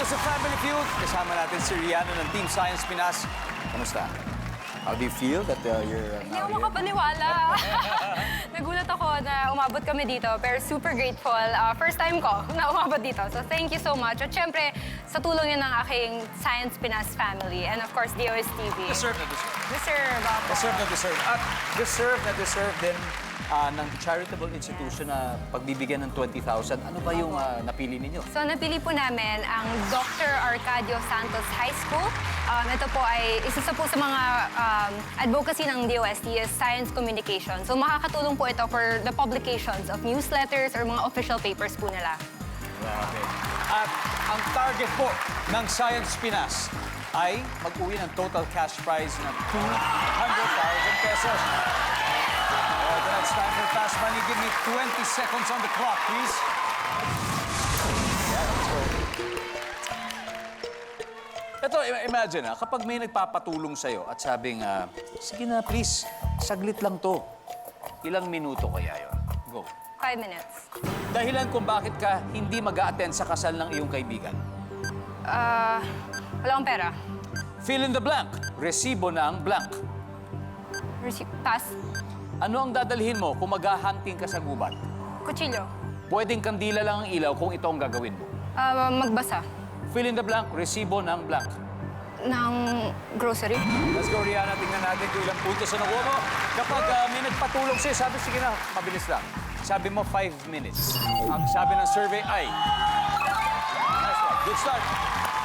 sa Family Feud. Kasama natin si Rihanna ng Team Science Pinas. Kamusta? How do you feel that you're Hindi now ako here? makapaniwala. Nagulat ako na umabot kami dito, pero super grateful. First time ko na umabot dito. So thank you so much. At syempre, sa tulong yun ng aking Science Pinas family. And of course, DOSTV. Deserve na deserve. Deserve ako. Deserve na deserve. At deserve na deserve din ng charitable institution na pagbibigyan ng 20,000. Ano ba yung napili ninyo? So napili po namin ang Dr. Arcadio Santos High School. Ito po ay isa po sa mga advocacy ng DOST is science communication. So makakatulong po ito for the publications of newsletters or mga official papers po nila. Grabe. At ang target po ng Science Pinas ay mag-uwi ng total cash prize na 200,000 pesos. Alright, it's time for Fast Money. Give me 20 seconds on the clock, please. Yeah, let's go. Ito, imagine kapag may nagpapatulong sa'yo at sabing, sige na, please, saglit lang to. Ilang minuto kaya yun? Go. 5 minutes. Dahilan kung bakit ka hindi mag-a-attend sa kasal ng iyong kaibigan. Wala akong pera. Fill in the blank. Resibo ng blank. Pass. Ano ang dadalhin mo kung mag-hunting ka sa gubat? Kutsilyo. Pwedeng kandila lang ang ilaw kung ito ang gagawin mo. Magbasa. Fill in the blank. Resibo ng blank. Ng grocery. Let's go, Rihanna. Tingnan natin kung ilang puntos na nakuha mo. Kapag may nagpatulong sa'yo, sabi, sige na, mabilis lang. Sabi mo, 5 minutes. Ang sabi ng survey ay... Nice one. Good start.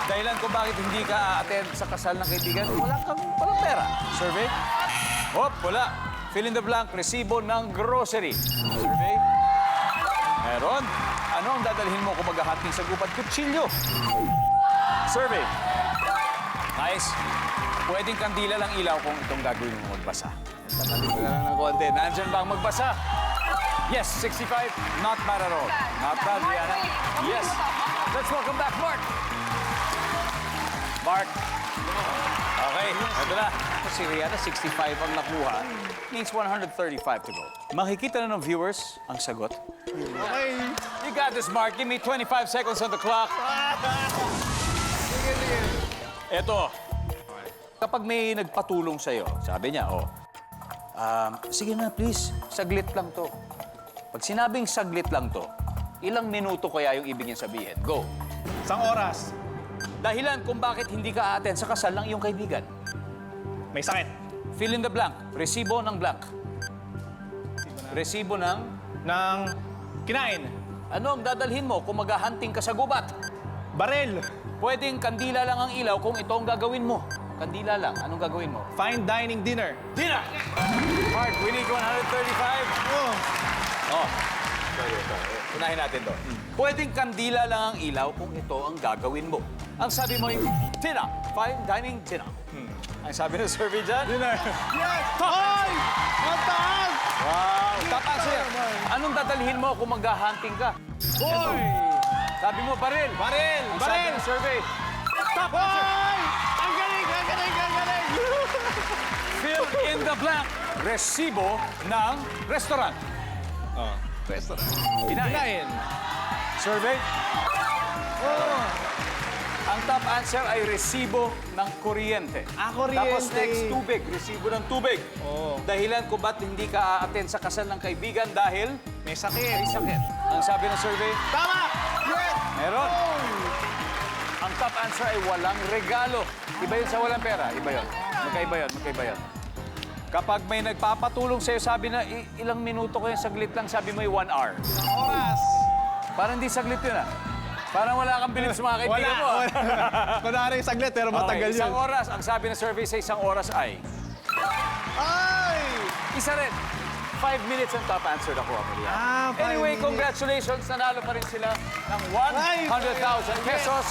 Dahilan kung bakit hindi ka a-attend sa kasal ng kaibigan, walang pera. Survey? Hop, wala. Fill in the blank, resibo ng grocery. Survey? Meron. Ano ang dadalhin mo kung mag-hunting sa gubat? Kutsilyo. Survey? Nice. Pwedeng kandila lang ilaw kung itong gagawin mo magbasa. Tatali ko na lang ng konti. Nandyan ba ang magbasa? Yes, 65. Not bad at all. Not bad, Rihanna. Yes. Let's welcome back, Mark. Mark. Okay, ito na. Si Rihanna, 65 ang nakuha. Means 135 to go. Makikita na ng viewers ang sagot. Okay. You got this, Mark. Give me 25 seconds on the clock. Sige, sige. Eto. Kapag may nagpatulong sa'yo, sabi niya, sige na, please, saglit lang to. Pag sinabing saglit lang to, ilang minuto kaya yung ibig niya sabihin? Go. Isang oras. Dahilan kung bakit hindi ka a-attend sa kasal ng iyong kaibigan. May sakit. Fill in the blank. Resibo ng blank. Resibo ng... Nang kinain. Ano ang dadalhin mo kung mag-hunting ka sa gubat? Barel. Pwedeng kandila lang ang ilaw kung ito ang gagawin mo. Kandila lang. Anong gagawin mo? Fine dining dinner. Dinner! Mark, we need 135. Oh. Oh. Sorry. Unahin natin to. Pwedeng kandila lang ang ilaw kung ito ang gagawin mo. Ang sabi mo yung dinner. Fine dining dinner. Ang sabi ng survey dyan? Dinner. Yes! Ay! Ang taas! Wow! Top answer. Anong dadalhin mo kung mag-hunting ka? Boy! Sabi mo, baril. Baril! Ang sabi Baril! ng survey. Top answer. Boy! Ang galing! Ang galing! Ang galing! Fill in the blank. Resibo ng restaurant. Oh. Restaurant. Kinain. Kinain. Survey. Oh. Ang top answer ay resibo ng kuryente. Kuryente. Tapos next, tubig. Resibo ng tubig. Oo. Dahilan kung ba't hindi ka a-attend sa kasal ng kaibigan dahil May sakit. may sakit. Ang sabi ng survey, Tama! Yes! meron. Oh. Ang top answer ay walang regalo. Iba yun sa walang pera. Iba yun. Magkaiba yun. Magkaiba yun. Kapag may nagpapatulong sa'yo, sabi na ilang minuto ko yung saglit lang, sabi mo yung 1 hour. Oras. Parang hindi saglit yun Parang wala kang bilib sa mga kaibigan mo Kunwari saglit, pero matagal Okay, yun. isang oras. Ang sabi ng survey sa isang oras ay... Ay! Isa rin. 5 minutes ang top answer na kuha mo riyan. 5 Anyway, minutes. congratulations. Nanalo pa rin sila ng 100,000 pesos.